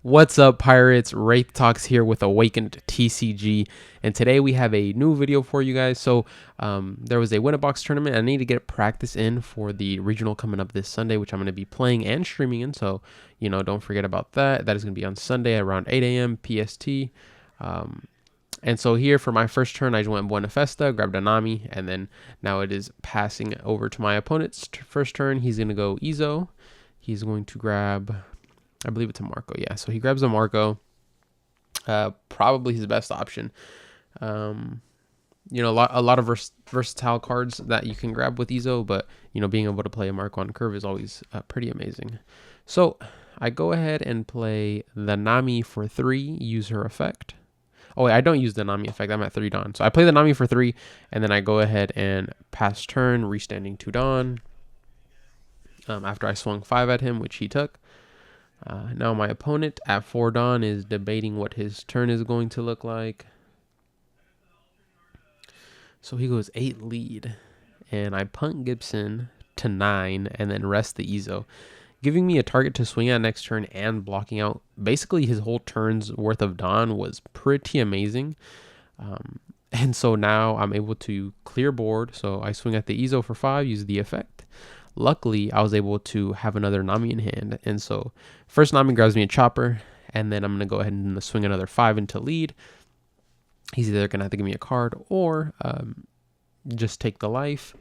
What's up, pirates? Wraith Talks here with Awakened TCG, and today we have a new video for you guys. So there was a Win-A-Box tournament. I need to get practice in for the regional coming up this Sunday, which I'm going to be playing and streaming in. So, don't forget about that. That is going to be on Sunday around 8 a.m. PST. And so here for my first turn, I just went Buena Festa, grabbed a Nami, and then now it is passing over to my opponent's first turn. He's going to go Izo. He's going to grab, I believe it's a Marco. Yeah, so he grabs a Marco. Probably his best option. A lot of versatile cards that you can grab with Izo, but being able to play a Marco on curve is always pretty amazing. So I go ahead and play the Nami for 3, use her effect. Oh wait, I don't use the Nami effect. I'm at 3 Dawn. So I play the Nami for 3, and then I go ahead and pass turn, restanding 2 Dawn. After I swung 5 at him, which he took. Now my opponent at 4 Dawn is debating what his turn is going to look like. So he goes 8 lead, and I punt Gibson to 9, and then rest the Izo, giving me a target to swing at next turn and blocking out basically his whole turn's worth of Dawn. Was pretty amazing. And so now I'm able to clear board. So I swing at the Izo for 5, use the effect. Luckily, I was able to have another Nami in hand. And so first Nami grabs me a chopper, and then I'm going to go ahead and swing another 5 into lead. He's either going to have to give me a card or just take the life.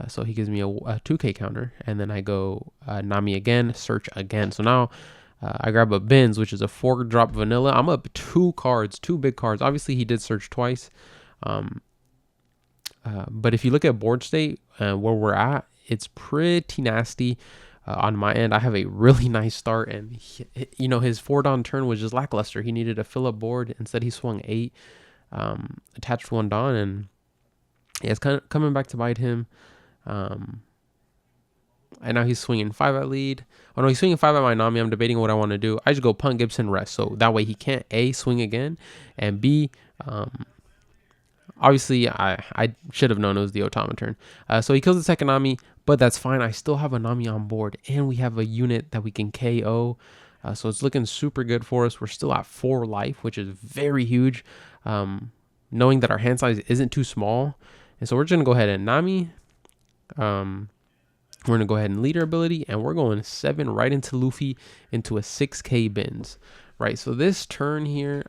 So he gives me a 2K counter, and then I go Nami again, search again. So now I grab a Benz, which is a 4-drop vanilla. I'm up 2 cards, 2 big cards. Obviously, he did search twice. But if you look at board state where we're at, it's pretty nasty. On my end, I have a really nice start, and his 4 Dawn turn was just lackluster. He needed to fill up board. Instead, he swung 8, attached 1 Dawn, and it's kind of coming back to bite him. And now he's swinging 5 at lead. Oh no, he's swinging 5 at my Nami. I'm debating what I want to do. I just go punt Gibson rest, so that way he can't A, swing again, and B, obviously I should have known it was the Otama turn. So he kills the second Nami, but that's fine. I still have a Nami on board, and we have a unit that we can KO. So it's looking super good for us. We're still at 4 life, which is very huge. Knowing that our hand size isn't too small. And so we're just going to go ahead and Nami. We're going to go ahead and lead our ability, and we're going 7 right into Luffy into a 6K Benz. Right, so this turn here,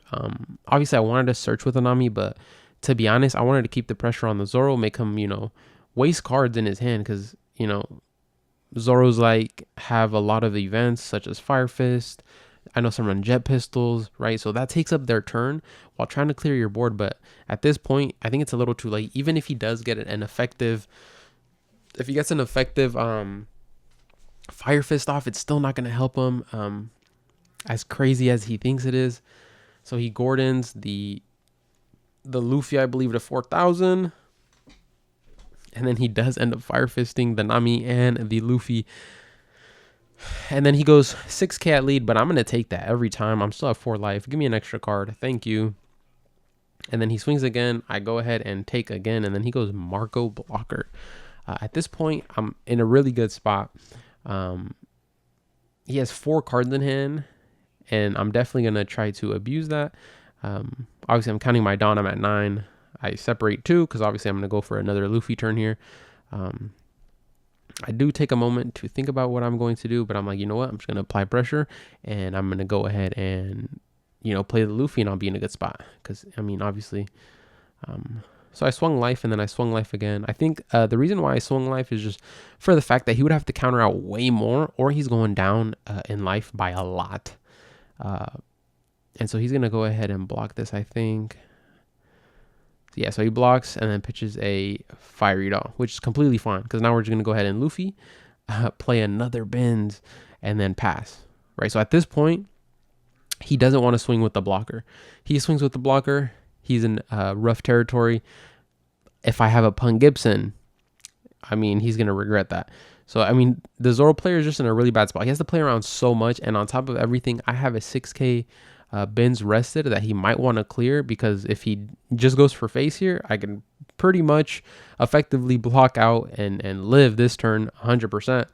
obviously I wanted to search with a Nami, but to be honest, I wanted to keep the pressure on the Zoro, make him, waste cards in his hand, because, Zoro's have a lot of events such as Fire Fist. I know some run Jet Pistols, right? So that takes up their turn while trying to clear your board. But at this point, I think it's a little too late. Even if he does get an effective, if he gets an effective Fire Fist off, it's still not going to help him as crazy as he thinks it is. So he Gordons the Luffy, I believe, to 4,000. And then he does end up Fire Fisting the Nami and the Luffy. And then he goes 6K at lead, but I'm going to take that every time. I'm still at 4 life. Give me an extra card. Thank you. And then he swings again. I go ahead and take again. And then he goes Marco blocker. At this point, I'm in a really good spot. He has 4 cards in hand, and I'm definitely going to try to abuse that. Obviously, I'm counting my Dawn. I'm at 9. I separate 2 because obviously I'm going to go for another Luffy turn here. I do take a moment to think about what I'm going to do, but I'm like, you know what? I'm just going to apply pressure, and I'm going to go ahead and, play the Luffy, and I'll be in a good spot. Because, obviously, so I swung life, and then I swung life again. I think the reason why I swung life is just for the fact that he would have to counter out way more, or he's going down in life by a lot. And so he's going to go ahead and block this, I think. Yeah, so he blocks and then pitches a Fiery Doll, which is completely fine because now we're just going to go ahead and Luffy, play another Benz, and then pass. Right, so at this point, he doesn't want to swing with the blocker. He swings with the blocker. He's in rough territory. If I have a punt Gibson, he's going to regret that. So, the Zoro player is just in a really bad spot. He has to play around so much, and on top of everything, I have a 6K Benz rested that he might want to clear, because if he just goes for face here, I can pretty much effectively block out and live this turn 100%.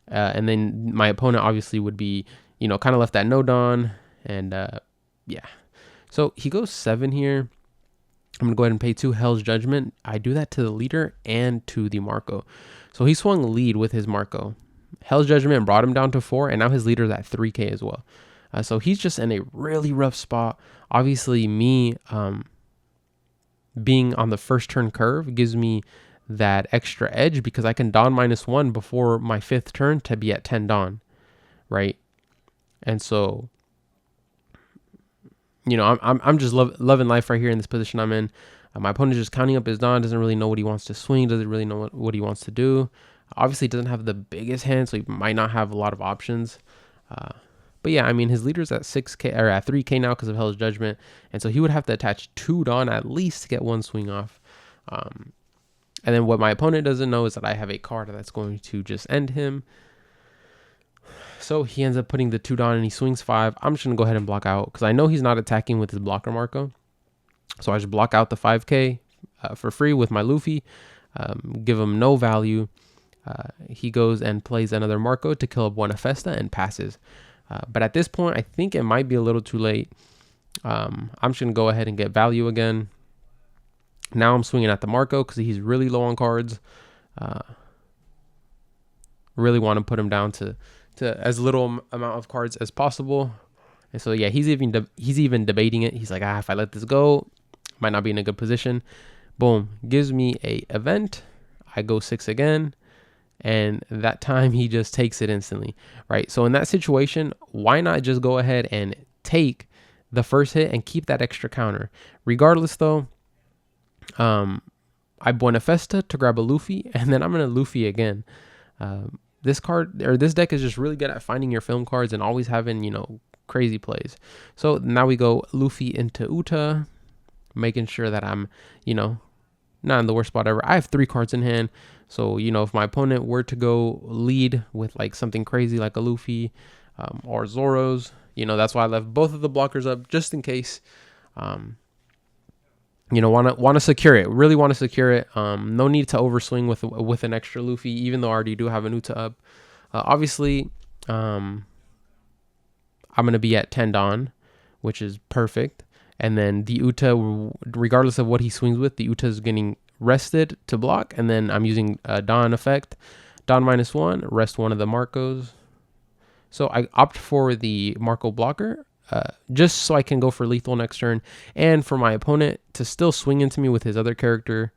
And then my opponent obviously would be, kind of left at no Dawn, And yeah, so he goes 7 here. I'm gonna go ahead and pay 2 Hell's Judgment. I do that to the leader and to the Marco. So he swung lead with his Marco. Hell's Judgment brought him down to 4, and now his leader's at 3k as well. So he's just in a really rough spot. Obviously, me being on the first turn curve gives me that extra edge because I can Dawn -1 before my 5th turn to be at 10 Dawn, right? And so, you know, I'm just loving life right here in this position I'm in. My opponent just counting up his Dawn, doesn't really know what he wants to swing, doesn't really know what he wants to do. Obviously, doesn't have the biggest hand, so he might not have a lot of options. But yeah, I mean, his leader's at 6k or at 3k now because of Hell's Judgment, and so he would have to attach 2 Dawn at least to get 1 swing off. And then what my opponent doesn't know is that I have a card that's going to just end him. So he ends up putting the 2 Dawn and he swings 5. I'm just going to go ahead and block out because I know he's not attacking with his blocker Marco. So I just block out the 5k for free with my Luffy, give him no value. He goes and plays another Marco to kill up one Hephaestus and passes. But at this point, I think it might be a little too late. I'm just going to go ahead and get value again. Now I'm swinging at the Marco because he's really low on cards. Really want to put him down to as little amount of cards as possible. And so yeah, he's even debating it. He's like, if I let this go, might not be in a good position. Boom, gives me a event. I go 6 again, and that time he just takes it instantly, right? So in that situation, why not just go ahead and take the first hit and keep that extra counter? Regardless though, I Buenafesta to grab a Luffy, and then I'm gonna Luffy again. This card or this deck is just really good at finding your film cards and always having, you know, crazy plays. So now we go Luffy into Uta, making sure that I'm, you know, not in the worst spot ever. I have 3 cards in hand. So, you know, if my opponent were to go lead with like something crazy like a Luffy or Zoro's, you know, that's why I left both of the blockers up just in case. You know, want to secure it. Really want to secure it. No need to overswing with an extra Luffy, even though I already do have an Uta up. Obviously, I'm gonna be at 10 Dawn, which is perfect. And then the Uta, regardless of what he swings with, the Uta is getting rested to block. And then I'm using a Dawn effect. Dawn -1, rest one of the Marcos. So I opt for the Marco blocker. Just so I can go for lethal next turn, and for my opponent to still swing into me with his other character.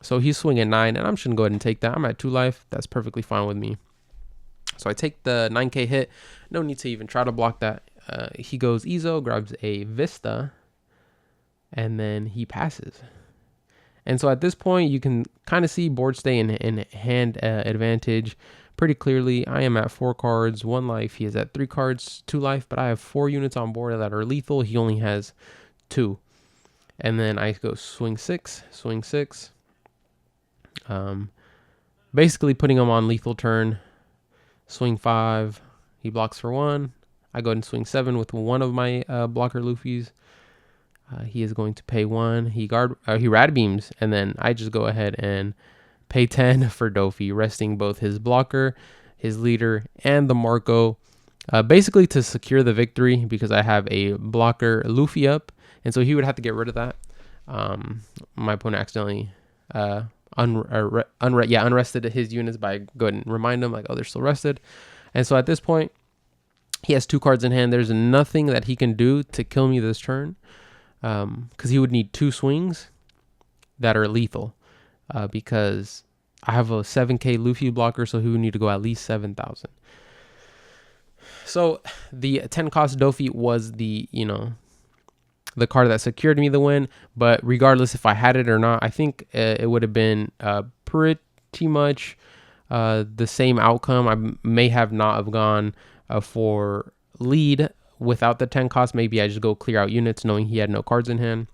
So he's swinging 9, and I'm just gonna go ahead and take that. I'm at 2 life. That's perfectly fine with me. So I take the 9k hit. No need to even try to block that. He goes Izo, grabs a Vista, and then he passes. And so at this point, you can kind of see board stay in hand advantage pretty clearly. I am at 4 cards, 1 life. He is at 3 cards, 2 life, but I have 4 units on board that are lethal. He only has 2. And then I go swing 6, swing 6. Basically putting him on lethal turn. Swing 5. He blocks for 1. I go ahead and swing 7 with one of my blocker Luffy's. He is going to pay 1. He rad beams, and then I just go ahead and pay 10 for Dofi, resting both his blocker, his leader, and the Marco, basically to secure the victory because I have a blocker Luffy up, and so he would have to get rid of that. My opponent accidentally unrested his units by going and remind him like, oh, they're still rested. And so at this point, he has 2 cards in hand. There's nothing that he can do to kill me this turn, because he would need 2 swings that are lethal. Because I have a 7k Luffy blocker, so he would need to go at least 7,000. So the 10 cost Dofi was the, you know, the card that secured me the win. But regardless if I had it or not, I think it would have been pretty much the same outcome. I may have not have gone for lead without the 10 cost. Maybe I just go clear out units knowing he had no cards in hand.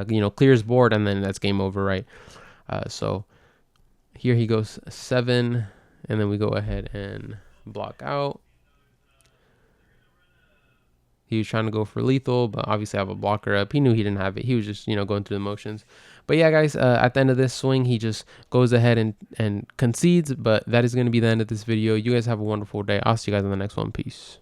You know, clears board, and then that's game over, right? So here he goes 7, and then we go ahead and block out. He was trying to go for lethal, but obviously I have a blocker up. He knew he didn't have it. He was just, you know, going through the motions. But yeah, guys, at the end of this swing, he just goes ahead and concedes. But that is going to be the end of this video. You guys have a wonderful day. I'll see you guys on the next one. Peace.